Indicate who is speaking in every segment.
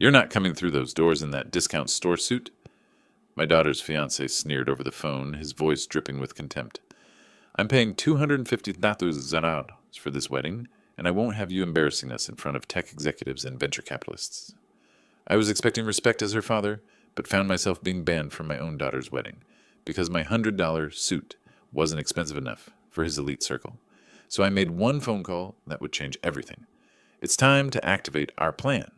Speaker 1: You're not coming through those doors in that discount store suit? My daughter's fiancé sneered over the phone, his voice dripping with contempt. I'm paying $250,000 for this wedding, and I won't have you embarrassing us in front of tech executives and venture capitalists. I was expecting respect as her father, but found myself being banned from my own daughter's wedding, because my $100 suit wasn't expensive enough for his elite circle. So I made one phone call that would change everything. It's time to activate our plan.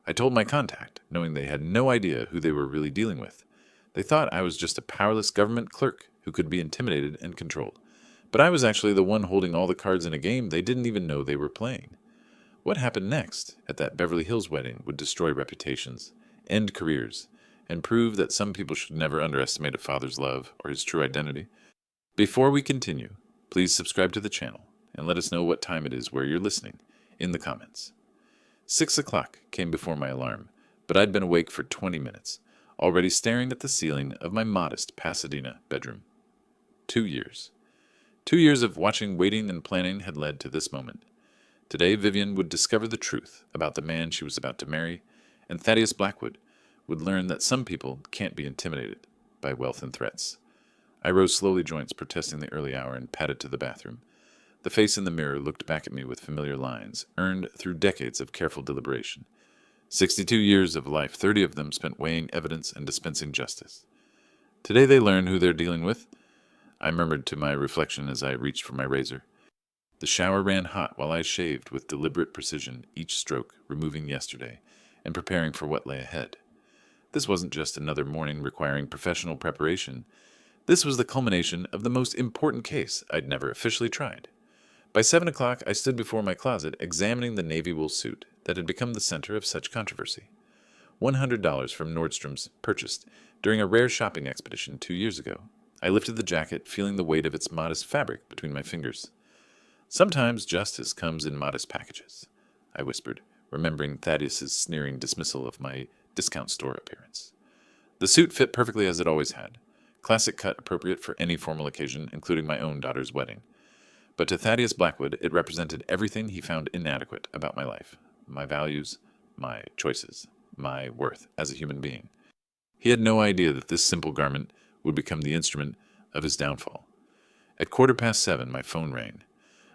Speaker 1: I told my contact, knowing they had no idea who they were really dealing with. They thought I was just a powerless government clerk who could be intimidated and controlled. But I was actually the one holding all the cards in a game they didn't even know they were playing. What happened next at that Beverly Hills wedding would destroy reputations, end careers, and prove that some people should never underestimate a father's love or his true identity. Before we continue, please subscribe to the channel and let us know what time it is where you're listening in the comments. 6 o'clock came before my alarm, but I'd been awake for 20 minutes, already staring at the ceiling of my modest Pasadena bedroom. 2 years. 2 years of watching, waiting, and planning had led to this moment. Today, Vivian would discover the truth about the man she was about to marry, and Thaddeus Blackwood would learn that some people can't be intimidated by wealth and threats. I rose slowly, joints protesting the early hour, and padded to the bathroom. The face in the mirror looked back at me with familiar lines, earned through decades of careful deliberation. 62 years of life, 30 of them spent weighing evidence and dispensing justice. Today they learn who they're dealing with. I murmured to my reflection as I reached for my razor. The shower ran hot while I shaved with deliberate precision, each stroke removing yesterday and preparing for what lay ahead. This wasn't just another morning requiring professional preparation. This was the culmination of the most important case I'd never officially tried. By 7 o'clock, I stood before my closet examining the navy wool suit that had become the center of such controversy. $100 from Nordstrom's, purchased during a rare shopping expedition 2 years ago. I lifted the jacket, feeling the weight of its modest fabric between my fingers. Sometimes justice comes in modest packages, I whispered, remembering Thaddeus's sneering dismissal of my discount store appearance. The suit fit perfectly as it always had. Classic cut appropriate for any formal occasion, including my own daughter's wedding. But to Thaddeus Blackwood, it represented everything he found inadequate about my life, my values, my choices, my worth as a human being. He had no idea that this simple garment would become the instrument of his downfall. At 7:15, my phone rang.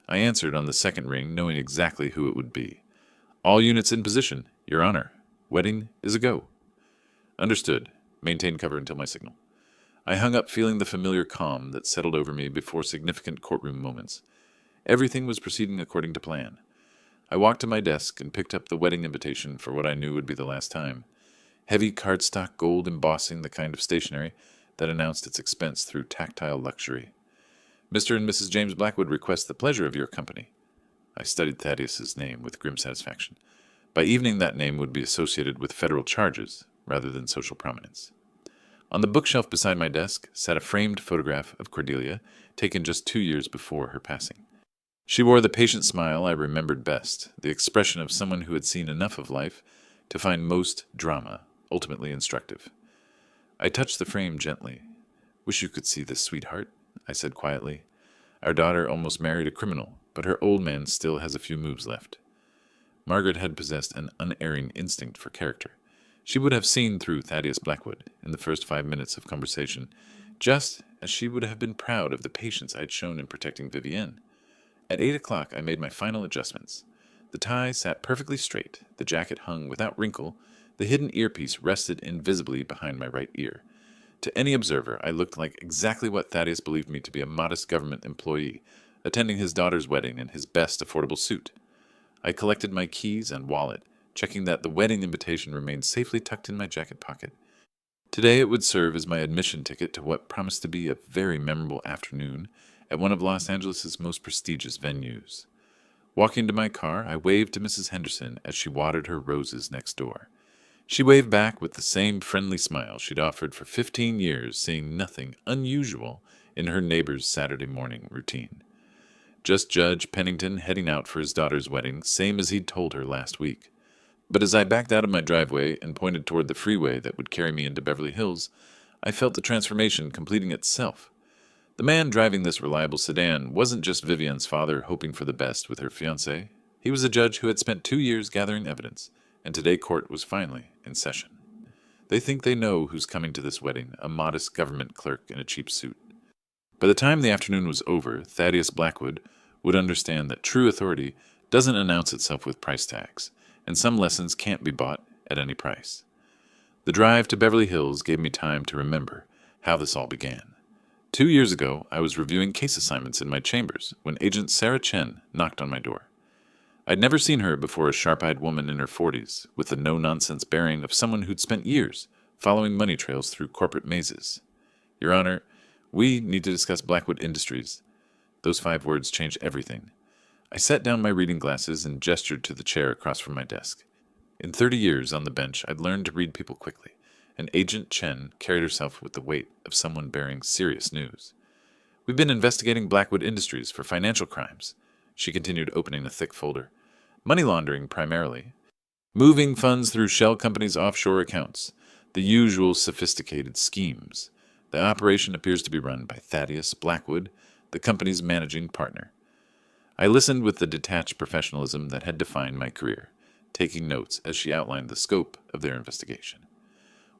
Speaker 1: I answered on the second ring, knowing exactly who it would be. All units in position, Your Honor. Wedding is a go. Understood. Maintain cover until my signal. I hung up feeling the familiar calm that settled over me before significant courtroom moments. Everything was proceeding according to plan. I walked to my desk and picked up the wedding invitation for what I knew would be the last time. Heavy cardstock gold embossing, the kind of stationery that announced its expense through tactile luxury. Mr. and Mrs. James Blackwood request the pleasure of your company. I studied Thaddeus's name with grim satisfaction. By evening, that name would be associated with federal charges rather than social prominence. On the bookshelf beside my desk sat a framed photograph of Cordelia, taken just 2 years before her passing. She wore the patient smile I remembered best, the expression of someone who had seen enough of life to find most drama ultimately instructive. I touched the frame gently. Wish you could see this, sweetheart, I said quietly. Our daughter almost married a criminal, but her old man still has a few moves left. Margaret had possessed an unerring instinct for character. She would have seen through Thaddeus Blackwood in the first 5 minutes of conversation, just as she would have been proud of the patience I'd shown in protecting Vivienne. At 8 o'clock, I made my final adjustments. The tie sat perfectly straight, the jacket hung without wrinkle, the hidden earpiece rested invisibly behind my right ear. To any observer, I looked like exactly what Thaddeus believed me to be, a modest government employee, attending his daughter's wedding in his best affordable suit. I collected my keys and wallet, checking that the wedding invitation remained safely tucked in my jacket pocket. Today it would serve as my admission ticket to what promised to be a very memorable afternoon at one of Los Angeles' most prestigious venues. Walking to my car, I waved to Mrs. Henderson as she watered her roses next door. She waved back with the same friendly smile she'd offered for 15 years, seeing nothing unusual in her neighbor's Saturday morning routine. Just Judge Pennington heading out for his daughter's wedding, same as he'd told her last week. But as I backed out of my driveway and pointed toward the freeway that would carry me into Beverly Hills, I felt the transformation completing itself. The man driving this reliable sedan wasn't just Vivienne's father hoping for the best with her fiancé. He was a judge who had spent 2 years gathering evidence and today court was finally in session. They think they know who's coming to this wedding, a modest government clerk in a cheap suit. By the time the afternoon was over, Thaddeus Blackwood would understand that true authority doesn't announce itself with price tags, and some lessons can't be bought at any price. The drive to Beverly Hills gave me time to remember how this all began. 2 years ago, I was reviewing case assignments in my chambers when Agent Sarah Chen knocked on my door. I'd never seen her before, a sharp-eyed woman in her 40s, with the no-nonsense bearing of someone who'd spent years following money trails through corporate mazes. "Your Honor, we need to discuss Blackwood Industries." Those 5 words changed everything. I set down my reading glasses and gestured to the chair across from my desk. In 30 years on the bench, I'd learned to read people quickly, and Agent Chen carried herself with the weight of someone bearing serious news. "We've been investigating Blackwood Industries for financial crimes," she continued, opening a thick folder. "Money laundering, primarily. Moving funds through shell companies' offshore accounts. The usual sophisticated schemes. The operation appears to be run by Thaddeus Blackwood, the company's managing partner." I listened with the detached professionalism that had defined my career, taking notes as she outlined the scope of their investigation.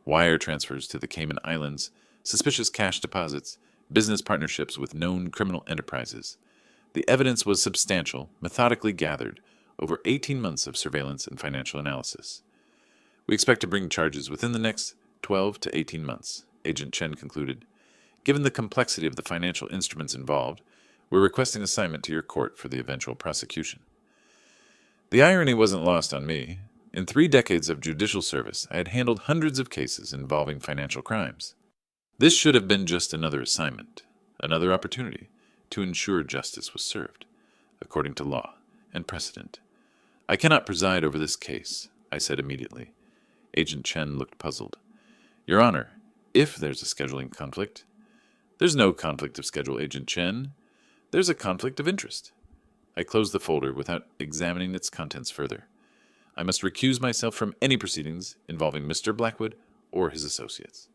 Speaker 1: Wire transfers to the Cayman Islands, suspicious cash deposits, business partnerships with known criminal enterprises. The evidence was substantial, methodically gathered, over 18 months of surveillance and financial analysis. "We expect to bring charges within the next 12 to 18 months, Agent Chen concluded. "Given the complexity of the financial instruments involved, we're requesting assignment to your court for the eventual prosecution." The irony wasn't lost on me. In 3 decades of judicial service, I had handled hundreds of cases involving financial crimes. This should have been just another assignment, another opportunity to ensure justice was served, according to law and precedent. "I cannot preside over this case," I said immediately. Agent Chen looked puzzled. "Your Honor, if there's a scheduling conflict—" "There's no conflict of schedule, Agent Chen. There's a conflict of interest." I closed the folder without examining its contents further. I must recuse myself from any proceedings involving Mr. Blackwood or his associates.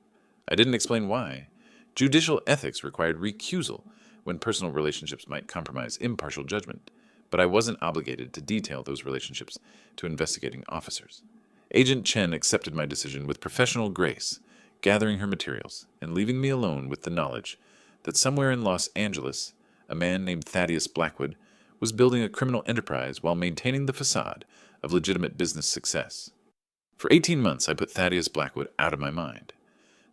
Speaker 1: I didn't explain why. Judicial ethics required recusal when personal relationships might compromise impartial judgment, but I wasn't obligated to detail those relationships to investigating officers. Agent Chen accepted my decision with professional grace, gathering her materials and leaving me alone with the knowledge that somewhere in Los Angeles, a man named Thaddeus Blackwood was building a criminal enterprise while maintaining the facade of legitimate business success. For 18 months, I put Thaddeus Blackwood out of my mind.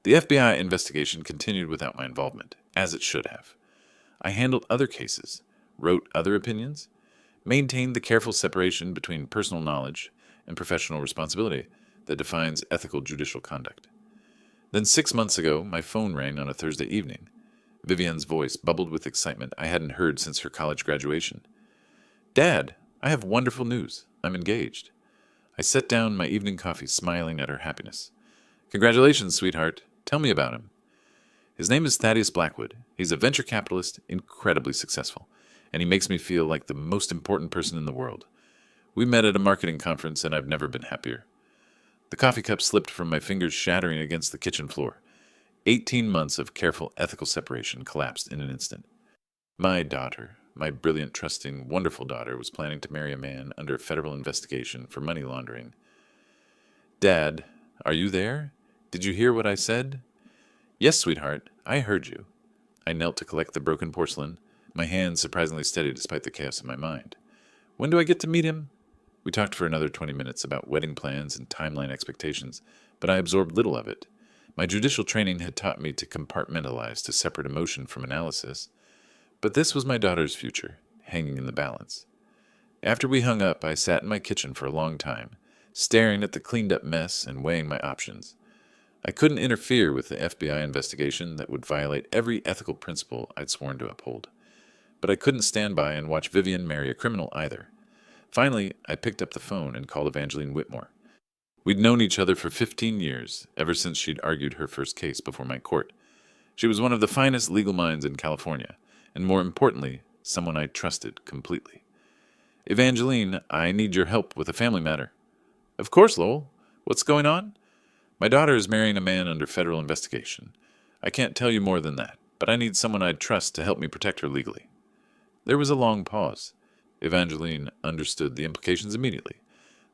Speaker 1: The FBI investigation continued without my involvement, as it should have. I handled other cases, wrote other opinions, maintained the careful separation between personal knowledge and professional responsibility that defines ethical judicial conduct. Then 6 months ago, my phone rang on a Thursday evening. Vivian's voice bubbled with excitement I hadn't heard since her college graduation. "Dad, I have wonderful news. I'm engaged." I set down my evening coffee, smiling at her happiness. "Congratulations, sweetheart. Tell me about him." "His name is Thaddeus Blackwood. He's a venture capitalist, incredibly successful, and he makes me feel like the most important person in the world. We met at a marketing conference, and I've never been happier." The coffee cup slipped from my fingers, shattering against the kitchen floor. 18 months of careful ethical separation collapsed in an instant. My daughter, my brilliant, trusting, wonderful daughter, was planning to marry a man under federal investigation for money laundering. "Dad, are you there? Did you hear what I said?" "Yes, sweetheart, I heard you." I knelt to collect the broken porcelain, my hands surprisingly steady despite the chaos in my mind. "When do I get to meet him?" We talked for another 20 minutes about wedding plans and timeline expectations, but I absorbed little of it. My judicial training had taught me to compartmentalize, to separate emotion from analysis. But this was my daughter's future, hanging in the balance. After we hung up, I sat in my kitchen for a long time, staring at the cleaned-up mess and weighing my options. I couldn't interfere with the FBI investigation that would violate every ethical principle I'd sworn to uphold. But I couldn't stand by and watch Vivian marry a criminal either. Finally, I picked up the phone and called Evangeline Whitmore. We'd known each other for 15 years, ever since she'd argued her first case before my court. She was one of the finest legal minds in California, and more importantly, someone I trusted completely. "Evangeline, I need your help with a family matter." "Of course, Lowell. What's going on?" "My daughter is marrying a man under federal investigation. I can't tell you more than that, but I need someone I'd trust to help me protect her legally." There was a long pause. Evangeline understood the implications immediately.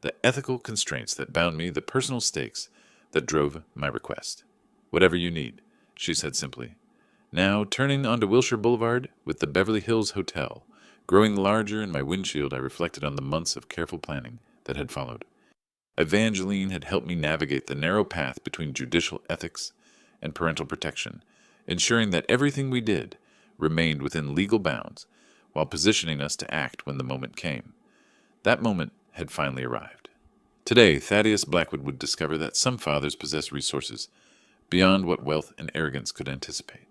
Speaker 1: the ethical constraints that bound me, the personal stakes that drove my request. "Whatever you need," she said simply. Now, turning onto Wilshire Boulevard with the Beverly Hills Hotel, growing larger in my windshield, I reflected on the months of careful planning that had followed. Evangeline had helped me navigate the narrow path between judicial ethics and parental protection, ensuring that everything we did remained within legal bounds while positioning us to act when the moment came. That moment had finally arrived. Today, Thaddeus Blackwood would discover that some fathers possess resources beyond what wealth and arrogance could anticipate.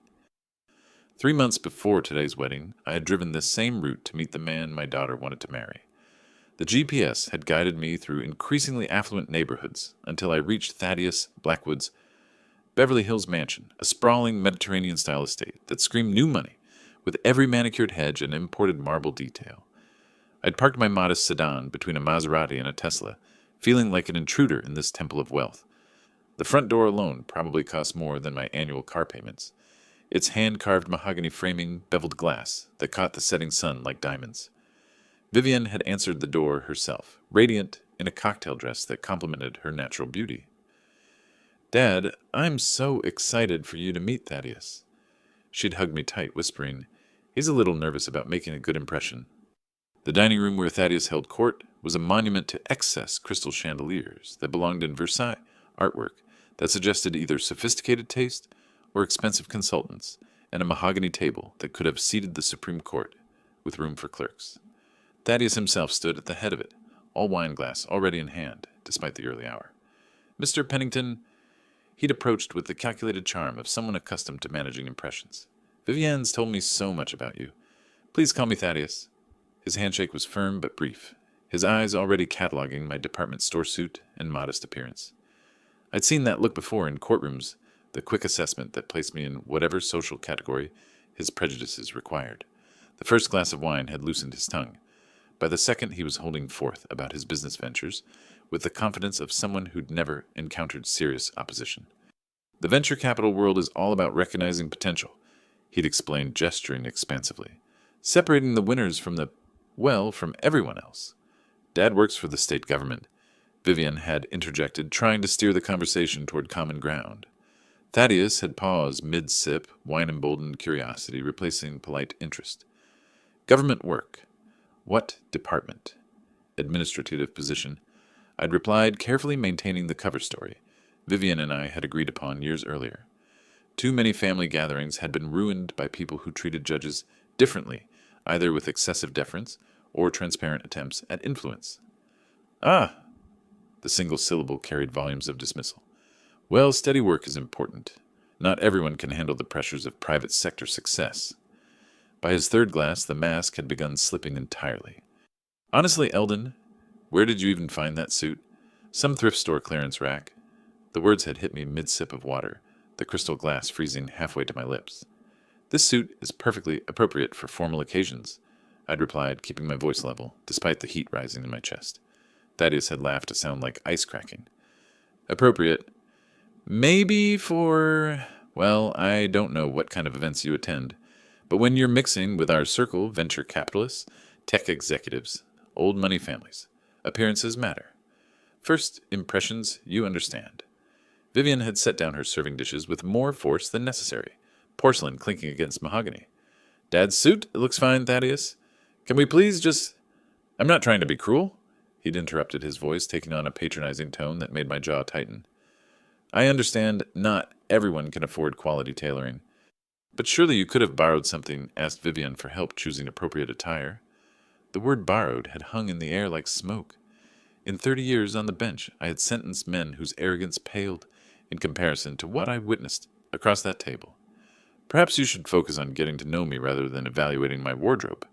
Speaker 1: 3 months before today's wedding, I had driven this same route to meet the man my daughter wanted to marry. The GPS had guided me through increasingly affluent neighborhoods until I reached Thaddeus Blackwood's Beverly Hills mansion, a sprawling Mediterranean-style estate that screamed new money, with every manicured hedge and imported marble detail. I'd parked my modest sedan between a Maserati and a Tesla, feeling like an intruder in this temple of wealth. The front door alone probably cost more than my annual car payments. Its hand-carved mahogany framing beveled glass that caught the setting sun like diamonds. Vivian had answered the door herself, radiant in a cocktail dress that complemented her natural beauty. "Dad, I'm so excited for you to meet Thaddeus." She'd hugged me tight, whispering, "He's a little nervous about making a good impression." The dining room where Thaddeus held court was a monument to excess crystal chandeliers that belonged in Versailles artwork that suggested either sophisticated taste or expensive consultants, and a mahogany table that could have seated the Supreme Court, with room for clerks. Thaddeus himself stood at the head of it, all wine glass already in hand, despite the early hour. "Mr. Pennington," he'd approached with the calculated charm of someone accustomed to managing impressions. "Vivienne's told me so much about you. Please call me Thaddeus." His handshake was firm but brief, his eyes already cataloging my department store suit and modest appearance. I'd seen that look before in courtrooms, the quick assessment that placed me in whatever social category his prejudices required. The first glass of wine had loosened his tongue. By the second, he was holding forth about his business ventures with the confidence of someone who'd never encountered serious opposition. "The venture capital world is all about recognizing potential," he'd explained, gesturing expansively. "Separating the winners from from everyone else. Dad works for the state government," Vivian had interjected, trying to steer the conversation toward common ground. Thaddeus had paused mid-sip, wine-emboldened curiosity replacing polite interest. "Government work. What department?" "Administrative position," I'd replied, carefully maintaining the cover story Vivian and I had agreed upon years earlier. Too many family gatherings had been ruined by people who treated judges differently, either with excessive deference or transparent attempts at influence. "Ah!" The single syllable carried volumes of dismissal. "Well, steady work is important. Not everyone can handle the pressures of private sector success." By his third glass, the mask had begun slipping entirely. "Honestly, Eldon, where did you even find that suit?" "Some thrift store clearance rack." The words had hit me mid-sip of water, the crystal glass freezing halfway to my lips. "This suit is perfectly appropriate for formal occasions," I'd replied, keeping my voice level, despite the heat rising in my chest. Thaddeus had laughed to sound like ice cracking. "Appropriate? Maybe for... well, I don't know what kind of events you attend, but when you're mixing with our circle, venture capitalists, tech executives, old money families, appearances matter. First impressions, you understand." Vivian had set down her serving dishes with more force than necessary, porcelain clinking against mahogany. "Dad's suit? It looks fine, Thaddeus. Can we please just... I'm not trying to be cruel," he'd interrupted, his voice taking on a patronizing tone that made my jaw tighten. "I understand not everyone can afford quality tailoring. But surely you could have borrowed something," asked Vivian for help choosing appropriate attire. The word borrowed had hung in the air like smoke. In 30 years on the bench, I had sentenced men whose arrogance paled in comparison to what I witnessed across that table. "Perhaps you should focus on getting to know me rather than evaluating my wardrobe,"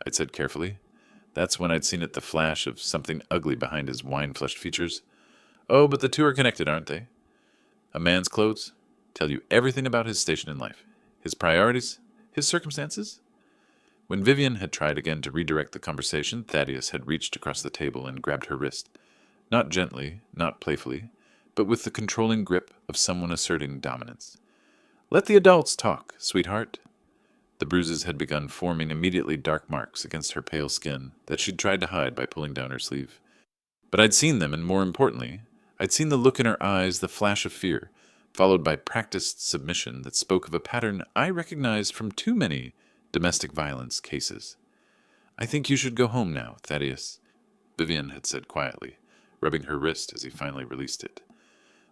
Speaker 1: I'd said carefully. That's when I'd seen it, the flash of something ugly behind his wine-flushed features. "Oh, but the two are connected, aren't they? A man's clothes tell you everything about his station in life, his priorities, his circumstances." When Vivian had tried again to redirect the conversation, Thaddeus had reached across the table and grabbed her wrist. Not gently, not playfully, but with the controlling grip of someone asserting dominance. "Let the adults talk, sweetheart." The bruises had begun forming immediately dark marks against her pale skin that she'd tried to hide by pulling down her sleeve. But I'd seen them, and more importantly, I'd seen the look in her eyes, the flash of fear, followed by practiced submission that spoke of a pattern I recognized from too many domestic violence cases. "I think you should go home now, Thaddeus," Vivian had said quietly, rubbing her wrist as he finally released it.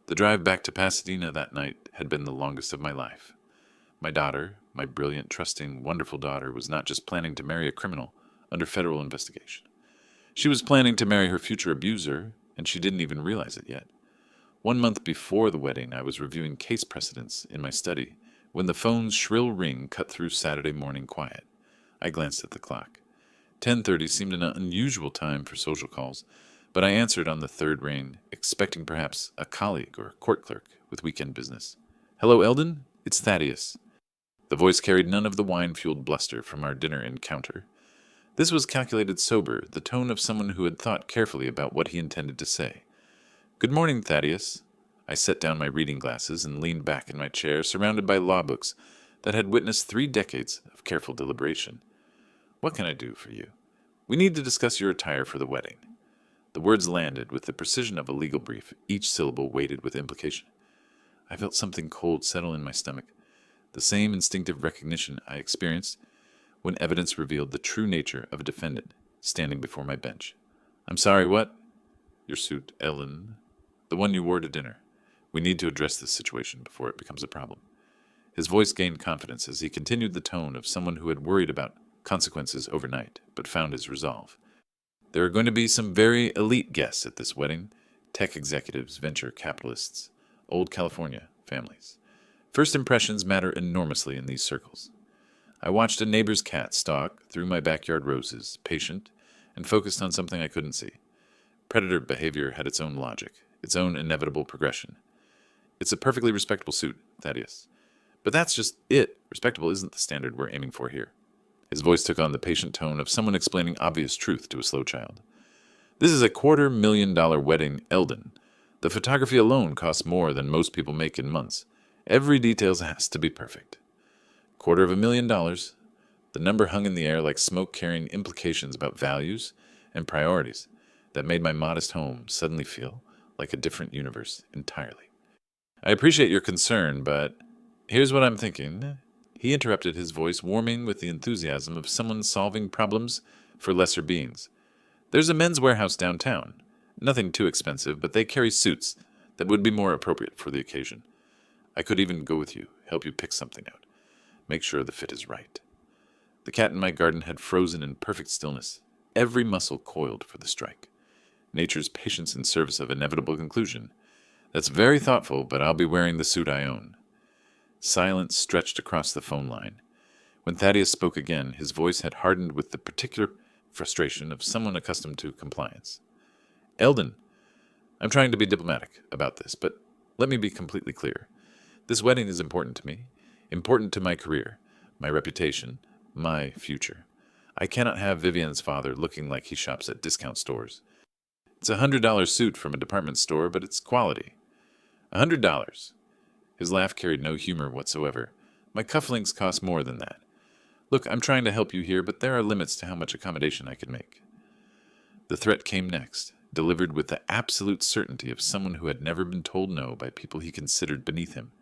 Speaker 1: The drive back to Pasadena that night had been the longest of my life. My daughter, my brilliant, trusting, wonderful daughter, was not just planning to marry a criminal under federal investigation. She was planning to marry her future abuser, and she didn't even realize it yet. 1 month before the wedding, I was reviewing case precedents in my study when the phone's shrill ring cut through Saturday morning quiet. I glanced at the clock. 10:30 seemed an unusual time for social calls, but I answered on the third ring, expecting perhaps a colleague or a court clerk with weekend business. "Hello, Eldon? It's Thaddeus." The voice carried none of the wine-fueled bluster from our dinner encounter. This was calculated sober, the tone of someone who had thought carefully about what he intended to say. "Good morning, Thaddeus." I set down my reading glasses and leaned back in my chair, surrounded by law books that had witnessed 3 decades of careful deliberation. "What can I do for you? We need to discuss your attire for the wedding." The words landed with the precision of a legal brief, each syllable weighted with implication. I felt something cold settle in my stomach, the same instinctive recognition I experienced when evidence revealed the true nature of a defendant standing before my bench. "I'm sorry, what?" "Your suit, Ellen. The one you wore to dinner. We need to address this situation before it becomes a problem." His voice gained confidence as he continued the tone of someone who had worried about consequences overnight, but found his resolve. "There are going to be some very elite guests at this wedding. Tech executives, venture capitalists, old California families. First impressions matter enormously in these circles." I watched a neighbor's cat stalk through my backyard roses, patient, and focused on something I couldn't see. Predator behavior had its own logic, its own inevitable progression. "It's a perfectly respectable suit, Thaddeus. But that's just it. Respectable isn't the standard we're aiming for here." His voice took on the patient tone of someone explaining obvious truth to a slow child. "This is a $250,000 wedding, Eldon. The photography alone costs more than most people make in months. Every detail has to be perfect." $250,000. The number hung in the air like smoke carrying implications about values and priorities that made my modest home suddenly feel like a different universe entirely. "I appreciate your concern, but here's what I'm thinking." He interrupted, his voice warming with the enthusiasm of someone solving problems for lesser beings. "There's a men's warehouse downtown. Nothing too expensive, but they carry suits that would be more appropriate for the occasion. I could even go with you, help you pick something out. Make sure the fit is right." The cat in my garden had frozen in perfect stillness, every muscle coiled for the strike. Nature's patience in service of inevitable conclusion. "That's very thoughtful, but I'll be wearing the suit I own." Silence stretched across the phone line. When Thaddeus spoke again, his voice had hardened with the particular frustration of someone accustomed to compliance. "Eldon, I'm trying to be diplomatic about this, but let me be completely clear. This wedding is important to me, important to my career, my reputation, my future. I cannot have Vivian's father looking like he shops at discount stores. It's a $100 suit from a department store, but it's quality. $100. His laugh carried no humor whatsoever. "My cufflinks cost more than that. Look, I'm trying to help you here, but there are limits to how much accommodation I can make." The threat came next, delivered with the absolute certainty of someone who had never been told no by people he considered beneath him.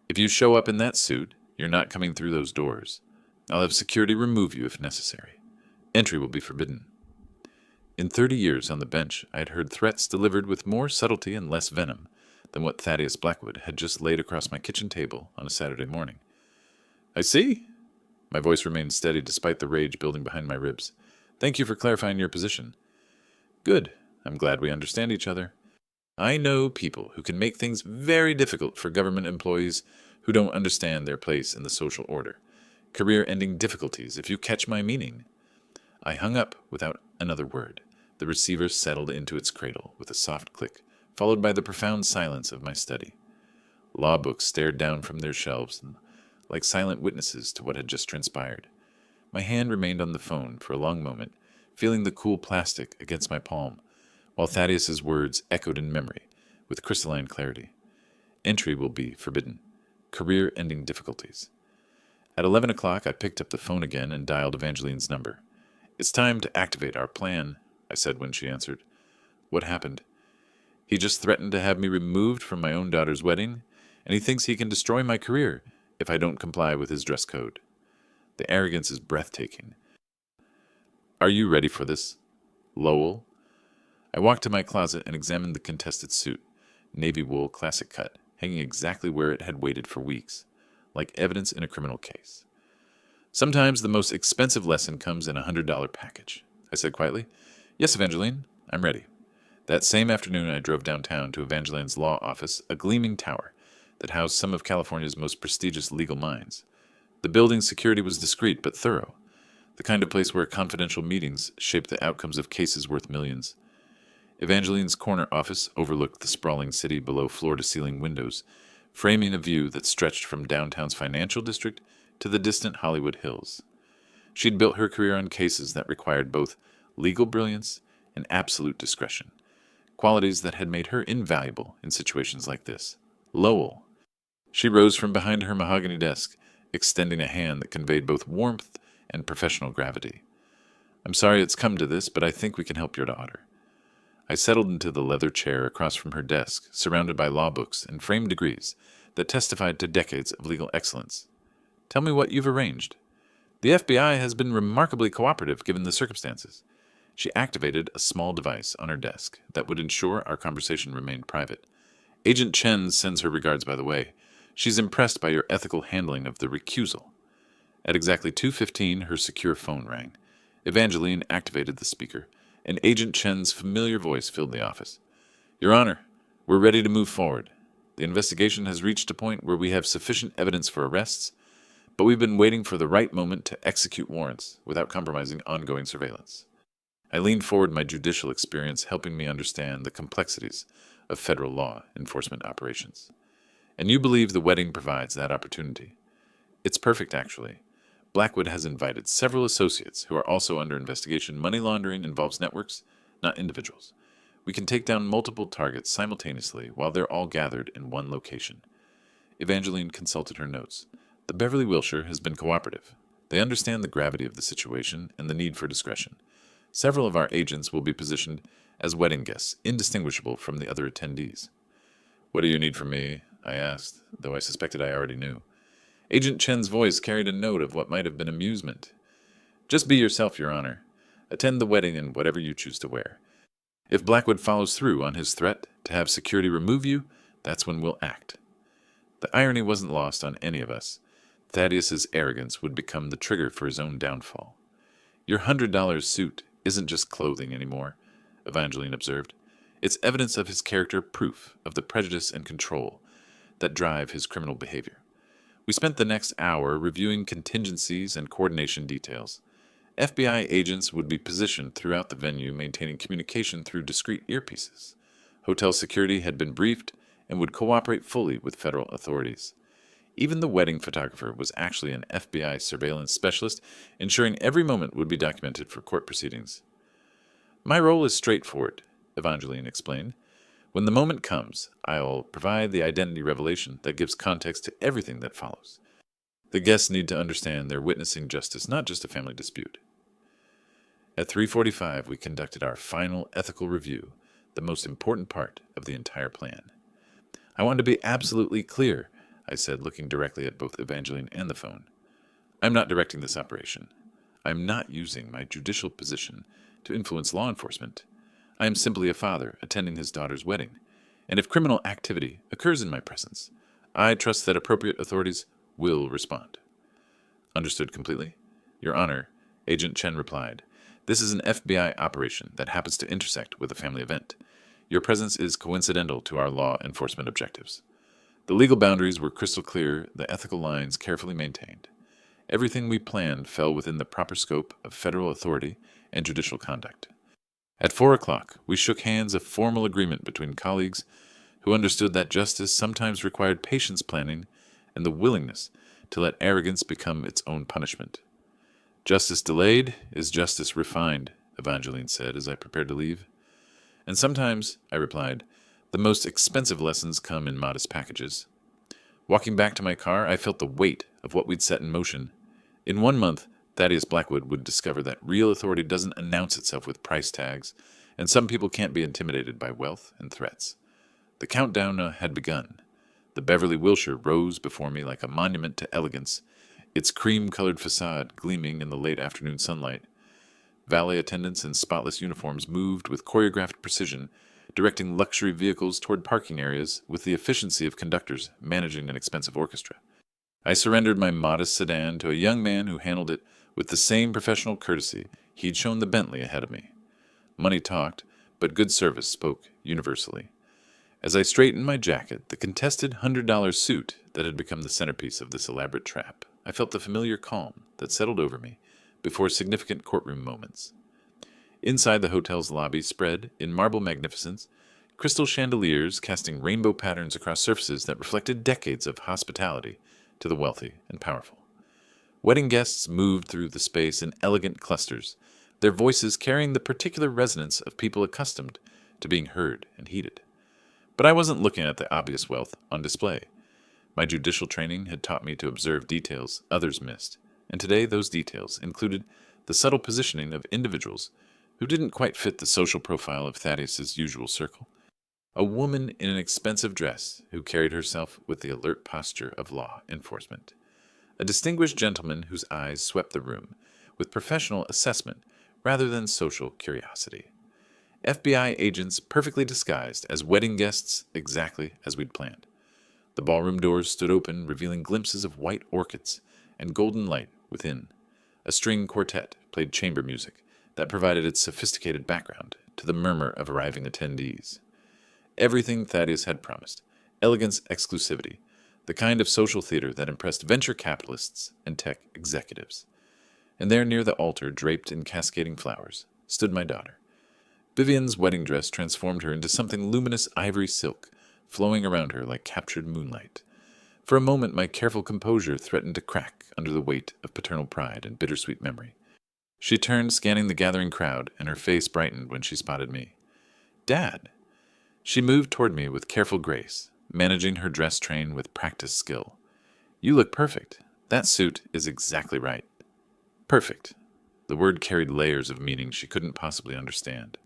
Speaker 1: "If you show up in that suit, you're not coming through those doors. I'll have security remove you if necessary. Entry will be forbidden." In 30 years on the bench, I had heard threats delivered with more subtlety and less venom than what Thaddeus Blackwood had just laid across my kitchen table on a Saturday morning. "I see." My voice remained steady despite the rage building behind my ribs. "Thank you for clarifying your position." "Good. I'm glad we understand each other. I know people who can make things very difficult for government employees who don't understand their place in the social order. Career-ending difficulties, if you catch my meaning." I hung up without another word. The receiver settled into its cradle with a soft click, followed by the profound silence of my study. Law books stared down from their shelves like silent witnesses to what had just transpired. My hand remained on the phone for a long moment, feeling the cool plastic against my palm, while Thaddeus's words echoed in memory with crystalline clarity. "Entry will be forbidden. Career-ending difficulties." At 11 o'clock, I picked up the phone again and dialed Evangeline's number. "It's time to activate our plan," I said when she answered. What happened? He just threatened to have me removed from my own daughter's wedding, and he thinks he can destroy my career if I don't comply with his dress code. The arrogance is breathtaking. Are you ready for this, Lowell? I walked to my closet and examined the contested suit, navy wool classic cut, hanging exactly where it had waited for weeks, like evidence in a criminal case. Sometimes the most expensive lesson comes in a $100 package, I said quietly. Yes, Evangeline, I'm ready. That same afternoon, I drove downtown to Evangeline's law office, a gleaming tower that housed some of California's most prestigious legal minds. The building's security was discreet but thorough, the kind of place where confidential meetings shape the outcomes of cases worth millions. Evangeline's corner office overlooked the sprawling city below floor-to-ceiling windows, framing a view that stretched from downtown's financial district to the distant Hollywood Hills. She'd built her career on cases that required both legal brilliance and absolute discretion, qualities that had made her invaluable in situations like this. Lowell. She rose from behind her mahogany desk, extending a hand that conveyed both warmth and professional gravity. I'm sorry it's come to this, but I think we can help your daughter. I settled into the leather chair across from her desk, surrounded by law books and framed degrees that testified to decades of legal excellence. Tell me what you've arranged. The FBI has been remarkably cooperative given the circumstances. She activated a small device on her desk that would ensure our conversation remained private. Agent Chen sends her regards, by the way. She's impressed by your ethical handling of the recusal. At exactly 2:15, her secure phone rang. Evangeline activated the speaker, and Agent Chen's familiar voice filled the office. Your Honor, we're ready to move forward. The investigation has reached a point where we have sufficient evidence for arrests, but we've been waiting for the right moment to execute warrants without compromising ongoing surveillance. I leaned forward, my judicial experience helping me understand the complexities of federal law enforcement operations. And you believe the wedding provides that opportunity. It's perfect, actually. Blackwood has invited several associates who are also under investigation. Money laundering involves networks, not individuals. We can take down multiple targets simultaneously while they're all gathered in one location. Evangeline consulted her notes. The Beverly Wilshire has been cooperative. They understand the gravity of the situation and the need for discretion. Several of our agents will be positioned as wedding guests, indistinguishable from the other attendees. What do you need from me? I asked, though I suspected I already knew. Agent Chen's voice carried a note of what might have been amusement. Just be yourself, Your Honor. Attend the wedding in whatever you choose to wear. If Blackwood follows through on his threat to have security remove you, that's when we'll act. The irony wasn't lost on any of us. Thaddeus's arrogance would become the trigger for his own downfall. Your $100 suit isn't just clothing anymore, Evangeline observed. It's evidence of his character, proof of the prejudice and control that drive his criminal behavior. We spent the next hour reviewing contingencies and coordination details. FBI agents would be positioned throughout the venue, maintaining communication through discreet earpieces. Hotel security had been briefed and would cooperate fully with federal authorities. Even the wedding photographer was actually an FBI surveillance specialist, ensuring every moment would be documented for court proceedings. My role is straightforward, Evangeline explained. When the moment comes, I'll provide the identity revelation that gives context to everything that follows. The guests need to understand they're witnessing justice, not just a family dispute. At 3:45, we conducted our final ethical review, the most important part of the entire plan. I want to be absolutely clear, I said, looking directly at both Evangeline and the phone. I'm not directing this operation. I'm not using my judicial position to influence law enforcement. I am simply a father attending his daughter's wedding, and if criminal activity occurs in my presence, I trust that appropriate authorities will respond. Understood completely? Your Honor, Agent Chen replied. This is an FBI operation that happens to intersect with a family event. Your presence is coincidental to our law enforcement objectives. The legal boundaries were crystal clear, the ethical lines carefully maintained. Everything we planned fell within the proper scope of federal authority and judicial conduct. At 4 o'clock, we shook hands, a formal agreement between colleagues who understood that justice sometimes required patience planning and the willingness to let arrogance become its own punishment. Justice delayed is justice refined, Evangeline said as I prepared to leave. And sometimes, I replied, the most expensive lessons come in modest packages. Walking back to my car, I felt the weight of what we'd set in motion. In 1 month, Thaddeus Blackwood would discover that real authority doesn't announce itself with price tags and some people can't be intimidated by wealth and threats. The countdown had begun. The Beverly Wilshire rose before me like a monument to elegance, its cream-colored facade gleaming in the late afternoon sunlight. Valet attendants in spotless uniforms moved with choreographed precision, directing luxury vehicles toward parking areas with the efficiency of conductors managing an expensive orchestra. I surrendered my modest sedan to a young man who handled it with the same professional courtesy he'd shown the Bentley ahead of me. Money talked, but good service spoke universally. As I straightened my jacket, the contested $100 suit that had become the centerpiece of this elaborate trap, I felt the familiar calm that settled over me before significant courtroom moments. Inside the hotel's lobby spread, in marble magnificence, crystal chandeliers casting rainbow patterns across surfaces that reflected decades of hospitality to the wealthy and powerful. Wedding guests moved through the space in elegant clusters, their voices carrying the particular resonance of people accustomed to being heard and heeded. But I wasn't looking at the obvious wealth on display. My judicial training had taught me to observe details others missed, and today those details included the subtle positioning of individuals who didn't quite fit the social profile of Thaddeus's usual circle. A woman in an expensive dress who carried herself with the alert posture of law enforcement. A distinguished gentleman whose eyes swept the room with professional assessment rather than social curiosity. FBI agents perfectly disguised as wedding guests exactly as we'd planned. The ballroom doors stood open, revealing glimpses of white orchids and golden light within. A string quartet played chamber music that provided its sophisticated background to the murmur of arriving attendees. Everything Thaddeus had promised, elegance, exclusivity, the kind of social theater that impressed venture capitalists and tech executives. And there near the altar, draped in cascading flowers, stood my daughter. Vivian's wedding dress transformed her into something luminous ivory silk, flowing around her like captured moonlight. For a moment my careful composure threatened to crack under the weight of paternal pride and bittersweet memory. She turned, scanning the gathering crowd, and her face brightened when she spotted me. "Dad!" She moved toward me with careful grace, managing her dress train with practiced skill. "You look perfect. That suit is exactly right." Perfect. The word carried layers of meaning she couldn't possibly understand.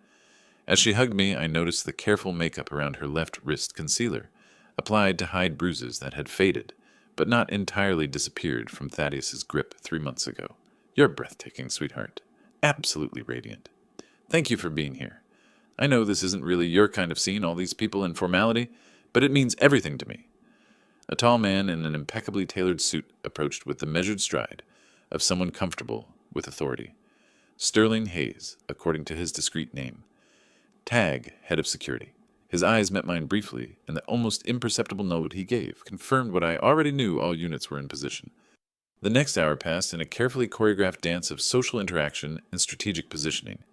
Speaker 1: As she hugged me, I noticed the careful makeup around her left wrist concealer, applied to hide bruises that had faded, but not entirely disappeared from Thaddeus's grip 3 months ago. "You're breathtaking, sweetheart. Absolutely radiant. Thank you for being here. I know this isn't really your kind of scene, all these people and formality, but it means everything to me." A tall man in an impeccably tailored suit approached with the measured stride of someone comfortable with authority. Sterling Hayes, according to his discreet name. Tag, head of security. His eyes met mine briefly, and the almost imperceptible note he gave confirmed what I already knew: all units were in position. The next hour passed in a carefully choreographed dance of social interaction and strategic positioning.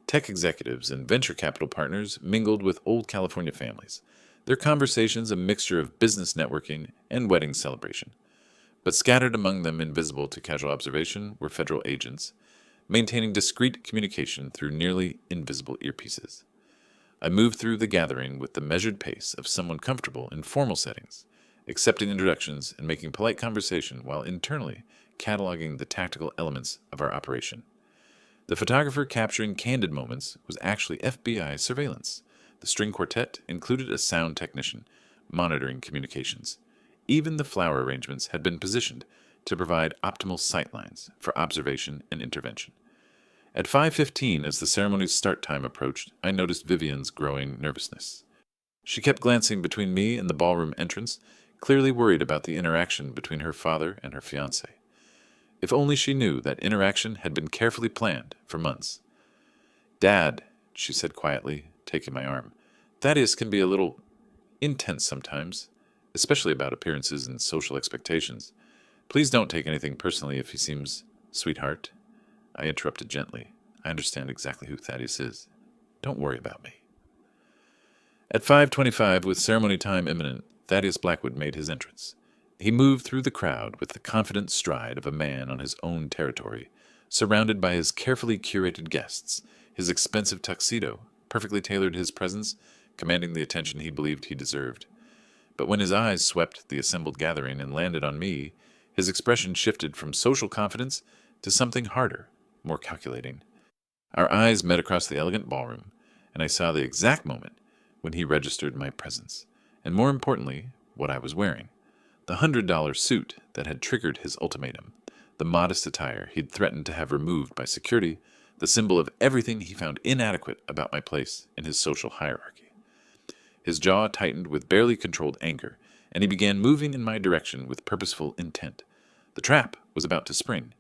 Speaker 1: Tech executives and venture capital partners mingled with old California families, their conversations a mixture of business networking and wedding celebration. But scattered among them, invisible to casual observation, were federal agents, maintaining discreet communication through nearly invisible earpieces. I moved through the gathering with the measured pace of someone comfortable in formal settings, accepting introductions and making polite conversation while internally cataloging the tactical elements of our operation. The photographer capturing candid moments was actually FBI surveillance. The string quartet included a sound technician, monitoring communications. Even the flower arrangements had been positioned to provide optimal sightlines for observation and intervention. At 5:15, as the ceremony's start time approached, I noticed Vivian's growing nervousness. She kept glancing between me and the ballroom entrance, clearly worried about the interaction between her father and her fiancé. If only she knew that interaction had been carefully planned for months. "Dad," she said quietly, taking my arm, "Thaddeus can be a little intense sometimes, especially about appearances and social expectations. Please don't take anything personally if he seems..." "Sweetheart," I interrupted gently, "I understand exactly who Thaddeus is. Don't worry about me." At 5:25, with ceremony time imminent, Thaddeus Blackwood made his entrance. He moved through the crowd with the confident stride of a man on his own territory, surrounded by his carefully curated guests. His expensive tuxedo perfectly tailored his presence, commanding the attention he believed he deserved. But when his eyes swept the assembled gathering and landed on me, his expression shifted from social confidence to something harder, more calculating. Our eyes met across the elegant ballroom. and I saw the exact moment when he registered my presence, and more importantly, what I was wearing. The $100 suit that had triggered his ultimatum, the modest attire he'd threatened to have removed by security, the symbol of everything he found inadequate about my place in his social hierarchy. His jaw tightened with barely controlled anger, and he began moving in my direction with purposeful intent. The trap was about to spring.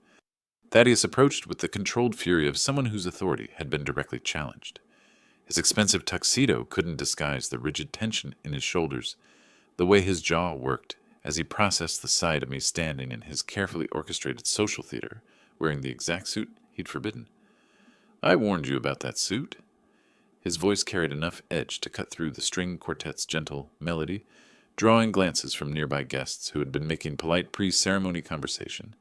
Speaker 1: Thaddeus approached with the controlled fury of someone whose authority had been directly challenged. His expensive tuxedo couldn't disguise the rigid tension in his shoulders, the way his jaw worked as he processed the sight of me standing in his carefully orchestrated social theater, wearing the exact suit he'd forbidden. "I warned you about that suit." His voice carried enough edge to cut through the string quartet's gentle melody, drawing glances from nearby guests who had been making polite pre-ceremony conversation.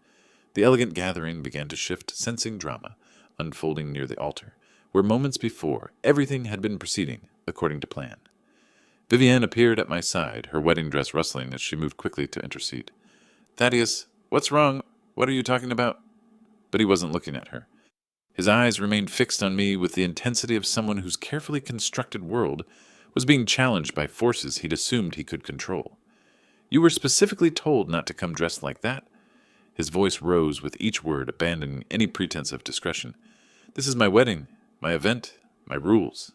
Speaker 1: The elegant gathering began to shift, sensing drama, unfolding near the altar, where moments before everything had been proceeding according to plan. Vivienne appeared at my side, her wedding dress rustling as she moved quickly to intercede. "Thaddeus, what's wrong? What are you talking about?" But he wasn't looking at her. His eyes remained fixed on me with the intensity of someone whose carefully constructed world was being challenged by forces he'd assumed he could control. "You were specifically told not to come dressed like that." His voice rose with each word, abandoning any pretense of discretion. "This is my wedding, my event, my rules."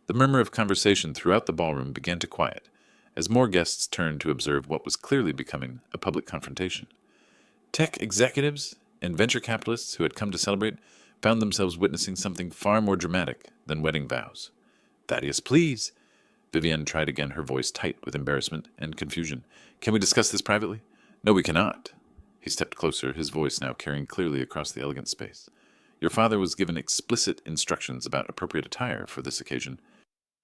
Speaker 1: The murmur of conversation throughout the ballroom began to quiet, as more guests turned to observe what was clearly becoming a public confrontation. Tech executives and venture capitalists who had come to celebrate found themselves witnessing something far more dramatic than wedding vows. "Thaddeus, please." Vivienne tried again, her voice tight with embarrassment and confusion. "Can we discuss this privately?" "No, we cannot." He stepped closer, his voice now carrying clearly across the elegant space. "Your father was given explicit instructions about appropriate attire for this occasion.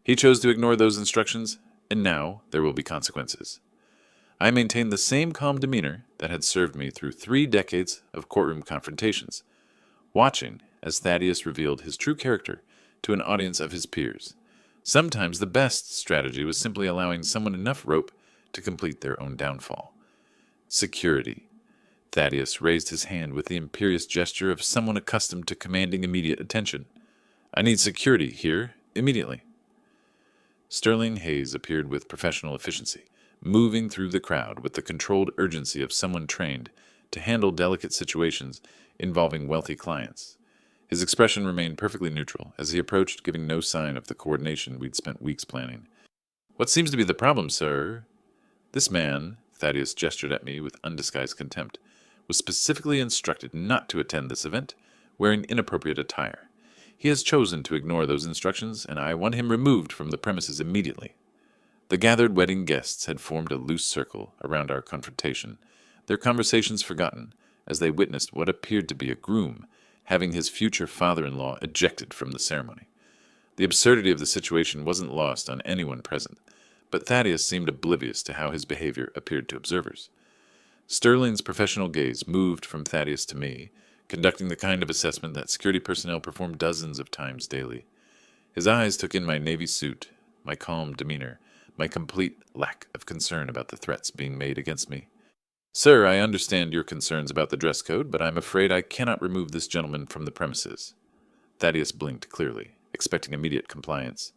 Speaker 1: He chose to ignore those instructions, and now there will be consequences." I maintained the same calm demeanor that had served me through 3 decades of courtroom confrontations, watching as Thaddeus revealed his true character to an audience of his peers. Sometimes the best strategy was simply allowing someone enough rope to complete their own downfall. "Security." Thaddeus raised his hand with the imperious gesture of someone accustomed to commanding immediate attention. "I need security here, immediately." Sterling Hayes appeared with professional efficiency, moving through the crowd with the controlled urgency of someone trained to handle delicate situations involving wealthy clients. His expression remained perfectly neutral as he approached, giving no sign of the coordination we'd spent weeks planning. "What seems to be the problem, sir?" This man, Thaddeus gestured at me with undisguised contempt, was specifically instructed not to attend this event wearing inappropriate attire. He has chosen to ignore those instructions, and I want him removed from the premises immediately. The gathered wedding guests had formed a loose circle around our confrontation, their conversations forgotten as they witnessed what appeared to be a groom having his future father-in-law ejected from the ceremony. The absurdity of the situation wasn't lost on anyone present, but Thaddeus seemed oblivious to how his behavior appeared to observers. Sterling's professional gaze moved from Thaddeus to me, conducting the kind of assessment that security personnel perform dozens of times daily. His eyes took in my navy suit, my calm demeanor, my complete lack of concern about the threats being made against me. "Sir, I understand your concerns about the dress code, but I'm afraid I cannot remove this gentleman from the premises." Thaddeus blinked clearly, expecting immediate compliance.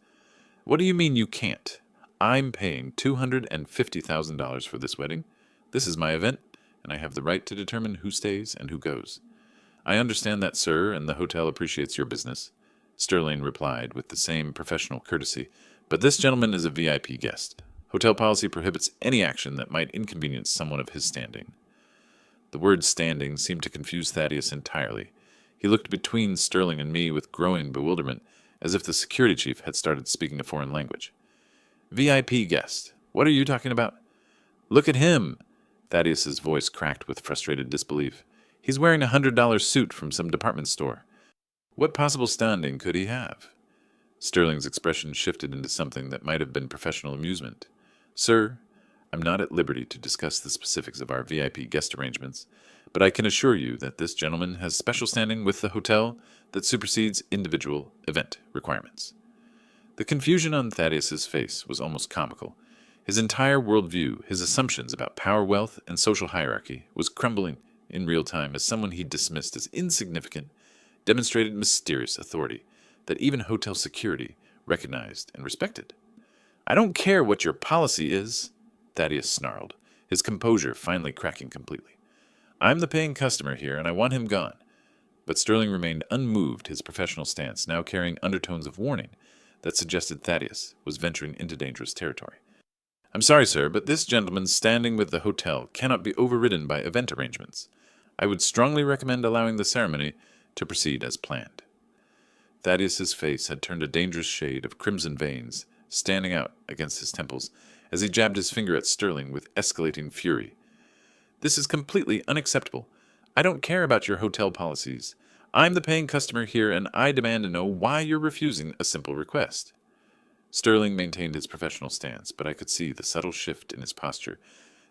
Speaker 1: "What do you mean you can't? I'm paying $250,000 for this wedding. This is my event, and I have the right to determine who stays and who goes." "I understand that, sir, and the hotel appreciates your business," Sterling replied with the same professional courtesy, "but this gentleman is a VIP guest. Hotel policy prohibits any action that might inconvenience someone of his standing." The word standing seemed to confuse Thaddeus entirely. He looked between Sterling and me with growing bewilderment, as if the security chief had started speaking a foreign language. "VIP guest? What are you talking about?" "Look at him!" Thaddeus's voice cracked with frustrated disbelief. "He's wearing a $100 suit from some department store. What possible standing could he have?" Sterling's expression shifted into something that might have been professional amusement. "Sir, I'm not at liberty to discuss the specifics of our VIP guest arrangements, but I can assure you that this gentleman has special standing with the hotel that supersedes individual event requirements." The confusion on Thaddeus's face was almost comical. His entire worldview, his assumptions about power, wealth, and social hierarchy, was crumbling in real time as someone he dismissed as insignificant demonstrated mysterious authority that even hotel security recognized, and respected. I don't care what your policy is, Thaddeus snarled, his composure finally cracking completely. I'm the paying customer here, and I want him gone. But Sterling remained unmoved, his professional stance now carrying undertones of warning that suggested Thaddeus was venturing into dangerous territory. I'm sorry, sir, but this gentleman's standing with the hotel cannot be overridden by event arrangements. I would strongly recommend allowing the ceremony to proceed as planned. Thaddeus's face had turned a dangerous shade of crimson veins, standing out against his temples as he jabbed his finger at Sterling with escalating fury. This is completely unacceptable. I don't care about your hotel policies. I'm the paying customer here, and I demand to know why you're refusing a simple request. Sterling maintained his professional stance, but I could see the subtle shift in his posture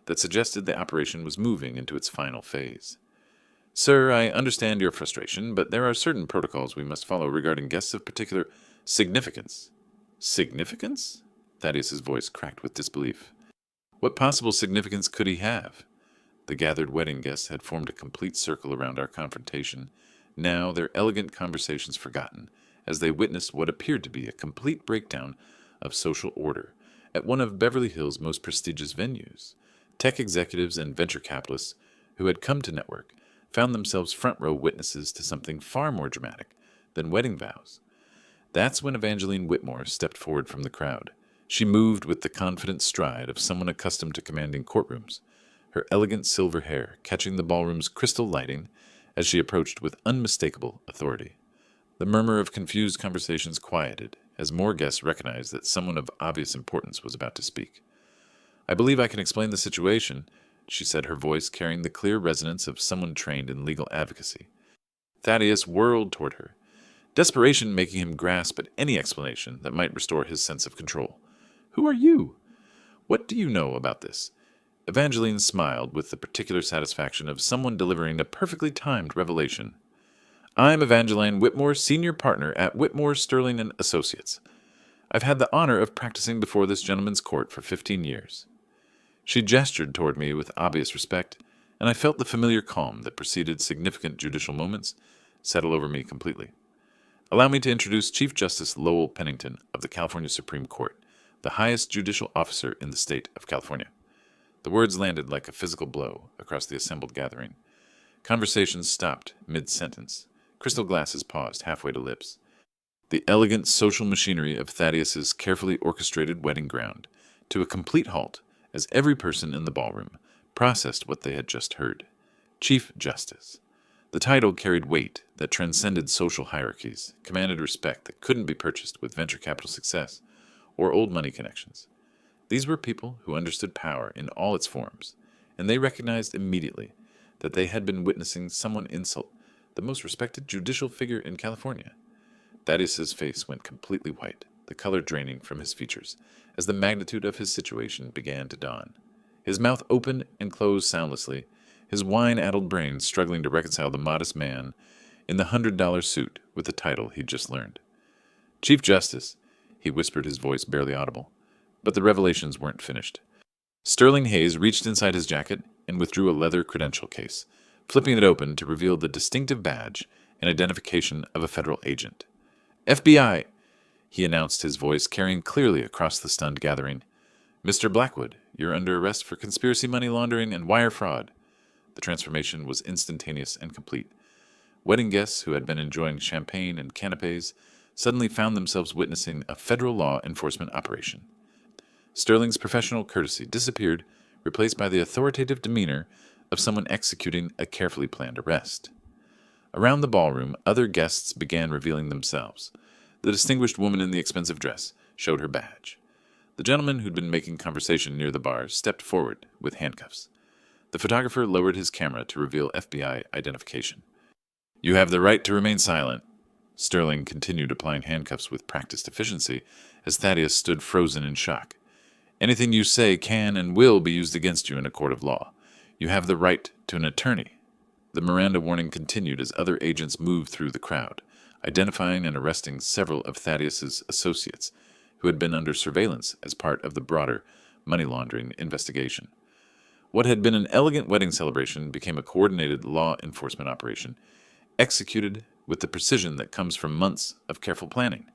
Speaker 1: that suggested the operation was moving into its final phase. Sir, I understand your frustration, but there are certain protocols we must follow regarding guests of particular significance. Significance? Thaddeus's voice cracked with disbelief. What possible significance could he have? The gathered wedding guests had formed a complete circle around our confrontation, now their elegant conversations forgotten, as they witnessed what appeared to be a complete breakdown of social order at one of Beverly Hills' most prestigious venues. Tech executives and venture capitalists who had come to network found themselves front-row witnesses to something far more dramatic than wedding vows. That's when Evangeline Whitmore stepped forward from the crowd. She moved with the confident stride of someone accustomed to commanding courtrooms, her elegant silver hair catching the ballroom's crystal lighting as she approached with unmistakable authority. The murmur of confused conversations quieted as more guests recognized that someone of obvious importance was about to speak. I believe I can explain the situation, she said, her voice carrying the clear resonance of someone trained in legal advocacy. Thaddeus whirled toward her, desperation making him grasp at any explanation that might restore his sense of control. Who are you? What do you know about this? Evangeline smiled with the particular satisfaction of someone delivering a perfectly timed revelation. I'm Evangeline Whitmore, senior partner at Whitmore, Sterling and Associates. I've had the honor of practicing before this gentleman's court for 15 years. She gestured toward me with obvious respect, and I felt the familiar calm that preceded significant judicial moments settle over me completely. Allow me to introduce Chief Justice Lowell Pennington of the California Supreme Court, the highest judicial officer in the state of California. The words landed like a physical blow across the assembled gathering. Conversations stopped mid-sentence. Crystal glasses paused halfway to lips. The elegant social machinery of Thaddeus's carefully orchestrated wedding ground to a complete halt as every person in the ballroom processed what they had just heard. Chief Justice. The title carried weight that transcended social hierarchies, commanded respect that couldn't be purchased with venture capital success or old money connections. These were people who understood power in all its forms, and they recognized immediately that they had been witnessing someone insult the most respected judicial figure in California. Thaddeus's face went completely white, the color draining from his features, as the magnitude of his situation began to dawn. His mouth opened and closed soundlessly, his wine-addled brain struggling to reconcile the modest man in the $100 suit with the title he'd just learned. Chief Justice, he whispered, his voice barely audible. But the revelations weren't finished. Sterling Hayes reached inside his jacket and withdrew a leather credential case, flipping it open to reveal the distinctive badge and identification of a federal agent. FBI, he announced, his voice carrying clearly across the stunned gathering. Mr. Blackwood, you're under arrest for conspiracy, money laundering, and wire fraud. The transformation was instantaneous and complete. Wedding guests who had been enjoying champagne and canapes suddenly found themselves witnessing a federal law enforcement operation. Sterling's professional courtesy disappeared, replaced by the authoritative demeanor of someone executing a carefully planned arrest. Around the ballroom, other guests began revealing themselves. The distinguished woman in the expensive dress showed her badge. The gentleman who'd been making conversation near the bar stepped forward with handcuffs. The photographer lowered his camera to reveal FBI identification. You have the right to remain silent. Sterling continued applying handcuffs with practiced efficiency as Thaddeus stood frozen in shock. Anything you say can and will be used against you in a court of law. You have the right to an attorney. The Miranda warning continued as other agents moved through the crowd, identifying and arresting several of Thaddeus's associates who had been under surveillance as part of the broader money laundering investigation. What had been an elegant wedding celebration became a coordinated law enforcement operation, executed with the precision that comes from months of careful planning.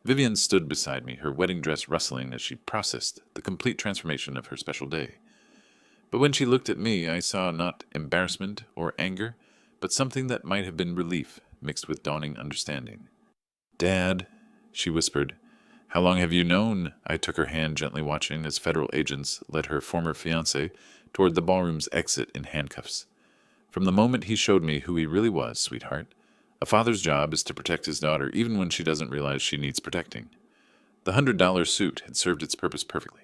Speaker 1: Vivian stood beside me, her wedding dress rustling as she processed the complete transformation of her special day. But when she looked at me, I saw not embarrassment or anger, but something that might have been relief mixed with dawning understanding. "Dad," she whispered, "how long have you known?" I took her hand, gently watching as federal agents led her former fiancé toward the ballroom's exit in handcuffs. "From the moment he showed me who he really was, sweetheart. A father's job is to protect his daughter even when she doesn't realize she needs protecting." The $100 suit had served its purpose perfectly,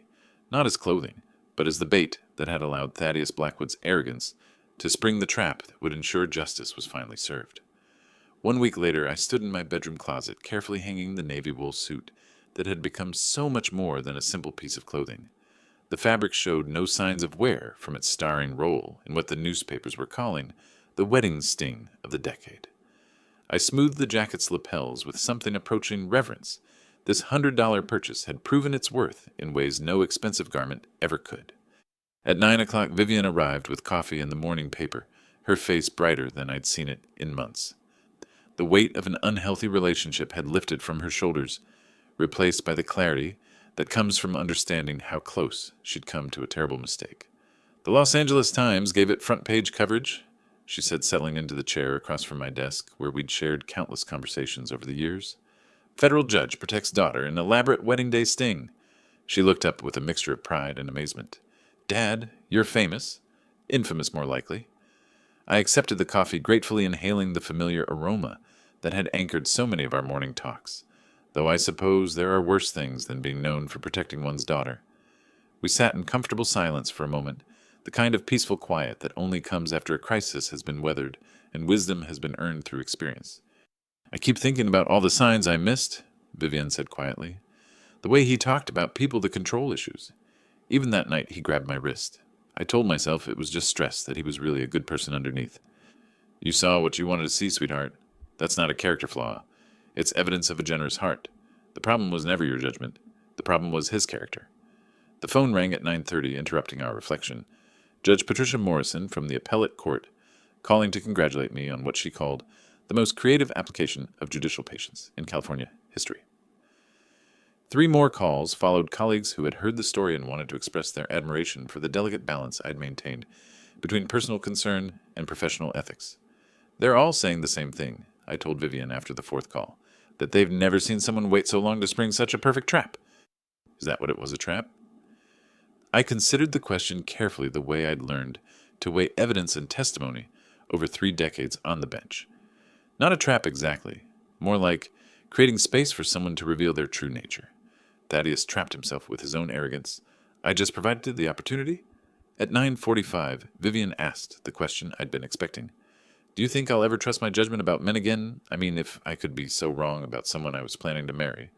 Speaker 1: not as clothing, but as the bait that had allowed Thaddeus Blackwood's arrogance to spring the trap that would ensure justice was finally served. 1 week later, I stood in my bedroom closet, carefully hanging the navy wool suit that had become so much more than a simple piece of clothing. The fabric showed no signs of wear from its starring role in what the newspapers were calling the wedding sting of the decade. I smoothed the jacket's lapels with something approaching reverence. This $100 purchase had proven its worth in ways no expensive garment ever could. At 9 o'clock, Vivian arrived with coffee and the morning paper, her face brighter than I'd seen it in months. The weight of an unhealthy relationship had lifted from her shoulders, replaced by the clarity that comes from understanding how close she'd come to a terrible mistake. "The Los Angeles Times gave it front-page coverage," she said, settling into the chair across from my desk, where we'd shared countless conversations over the years. "Federal judge protects daughter in elaborate wedding day sting." She looked up with a mixture of pride and amazement. "Dad, you're famous. Infamous, more likely." I accepted the coffee, gratefully inhaling the familiar aroma that had anchored so many of our morning talks, though I suppose there are worse things than being known for protecting one's daughter. We sat in comfortable silence for a moment, the kind of peaceful quiet that only comes after a crisis has been weathered and wisdom has been earned through experience. "I keep thinking about all the signs I missed," Vivian said quietly. "The way he talked about people that control issues. Even that night he grabbed my wrist. I told myself it was just stress, that he was really a good person underneath." "You saw what you wanted to see, sweetheart. That's not a character flaw. It's evidence of a generous heart. The problem was never your judgment. The problem was his character." The phone rang at 9:30, interrupting our reflection. Judge Patricia Morrison from the appellate court, calling to congratulate me on what she called the most creative application of judicial patience in California history. 3 more calls followed colleagues who had heard the story and wanted to express their admiration for the delicate balance I'd maintained between personal concern and professional ethics. "They're all saying the same thing," I told Vivian after the 4th call, "that they've never seen someone wait so long to spring such a perfect trap." "Is that what it was, a trap?" I considered the question carefully, the way I'd learned to weigh evidence and testimony over 3 decades on the bench. Not a trap exactly, more like creating space for someone to reveal their true nature. Thaddeus trapped himself with his own arrogance. I just provided the opportunity. At 9:45, Vivian asked the question I'd been expecting. "Do you think I'll ever trust my judgment about men again? I mean, if I could be so wrong about someone I was planning to marry."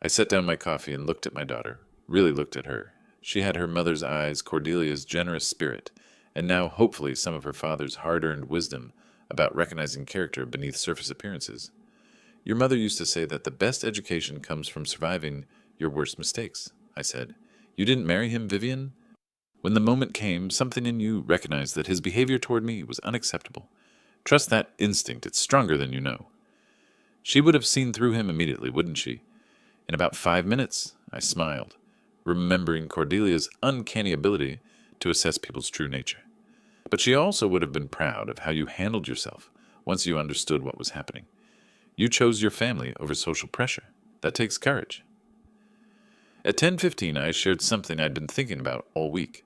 Speaker 1: I set down my coffee and looked at my daughter, really looked at her. She had her mother's eyes, Cordelia's generous spirit, and now, hopefully, some of her father's hard-earned wisdom about recognizing character beneath surface appearances. "Your mother used to say that the best education comes from surviving your worst mistakes," I said. "You didn't marry him, Vivian? When the moment came, something in you recognized that his behavior toward me was unacceptable. Trust that instinct, it's stronger than you know." She would have seen through him immediately, wouldn't she? "In about 5 minutes," I smiled, remembering Cordelia's uncanny ability to assess people's true nature. "But she also would have been proud of how you handled yourself once you understood what was happening. You chose your family over social pressure. That takes courage." At 10:15, I shared something I'd been thinking about all week.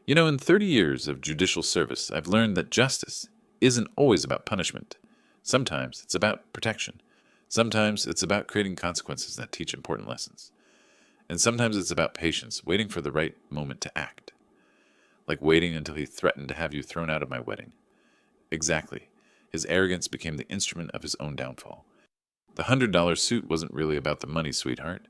Speaker 1: "You know, in 30 years of judicial service, I've learned that justice isn't always about punishment. Sometimes it's about protection. Sometimes it's about creating consequences that teach important lessons. And sometimes it's about patience, waiting for the right moment to act. Like waiting until he threatened to have you thrown out of my wedding. Exactly. His arrogance became the instrument of his own downfall. The $100 suit wasn't really about the money, sweetheart.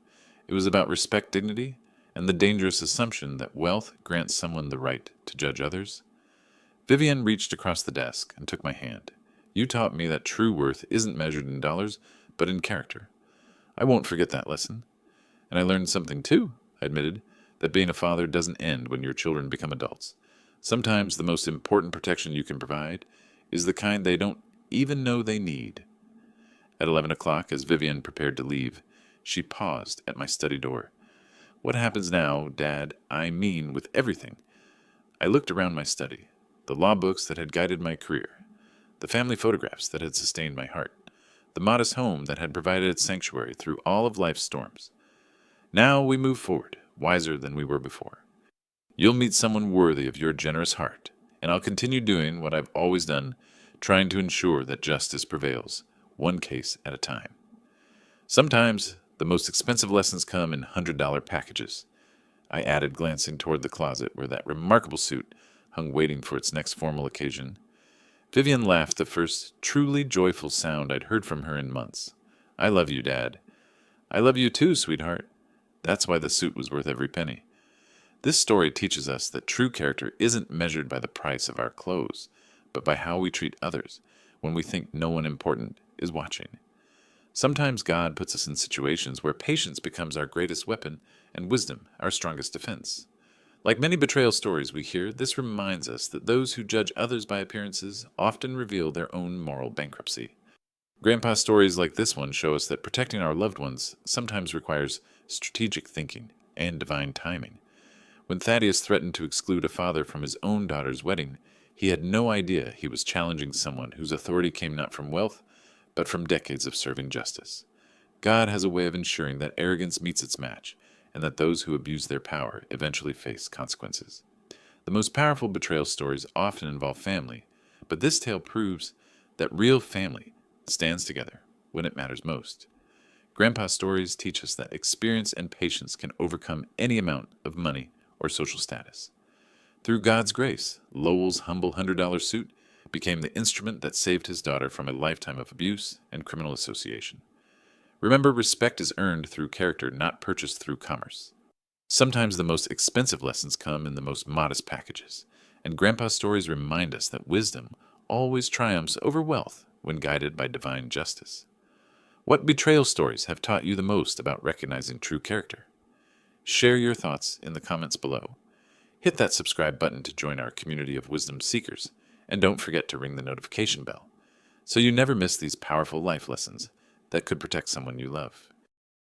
Speaker 1: It was about respect, dignity, and the dangerous assumption that wealth grants someone the right to judge others." Vivian reached across the desk and took my hand. "You taught me that true worth isn't measured in dollars, but in character. I won't forget that lesson. And I learned something too," I admitted, "that being a father doesn't end when your children become adults. Sometimes the most important protection you can provide is the kind they don't even know they need." At 11 o'clock, as Vivian prepared to leave, She paused at my study door. What happens now, Dad? I mean, with everything. I looked around my study, the law books that had guided my career, the family photographs that had sustained my heart, the modest home that had provided its sanctuary through all of life's storms. Now we move forward, wiser than we were before. You'll meet someone worthy of your generous heart, and I'll continue doing what I've always done, trying to ensure that justice prevails, one case at a time. Sometimes the most expensive lessons come in $100 packages, I added, glancing toward the closet where that remarkable suit hung waiting for its next formal occasion. Vivian laughed, the first truly joyful sound I'd heard from her in months. I love you, Dad. I love you too, sweetheart. That's why the suit was worth every penny. This story teaches us that true character isn't measured by the price of our clothes, but by how we treat others when we think no one important is watching. Sometimes God puts us in situations where patience becomes our greatest weapon and wisdom our strongest defense. Like many betrayal stories we hear, this reminds us that those who judge others by appearances often reveal their own moral bankruptcy. Grandpa's stories like this one show us that protecting our loved ones sometimes requires strategic thinking and divine timing. When Thaddeus threatened to exclude a father from his own daughter's wedding, he had no idea he was challenging someone whose authority came not from wealth, but from decades of serving justice. God has a way of ensuring that arrogance meets its match, and that those who abuse their power eventually face consequences. The most powerful betrayal stories often involve family, but this tale proves that real family stands together when it matters most. Grandpa's stories teach us that experience and patience can overcome any amount of money or social status. Through God's grace, Lowell's humble $100 suit became the instrument that saved his daughter from a lifetime of abuse and criminal association. Remember, respect is earned through character, not purchased through commerce. Sometimes the most expensive lessons come in the most modest packages, and Grandpa's stories remind us that wisdom always triumphs over wealth when guided by divine justice. What betrayal stories have taught you the most about recognizing true character? Share your thoughts in the comments below. Hit that subscribe button to join our community of wisdom seekers, and don't forget to ring the notification bell so you never miss these powerful life lessons that could protect someone you love.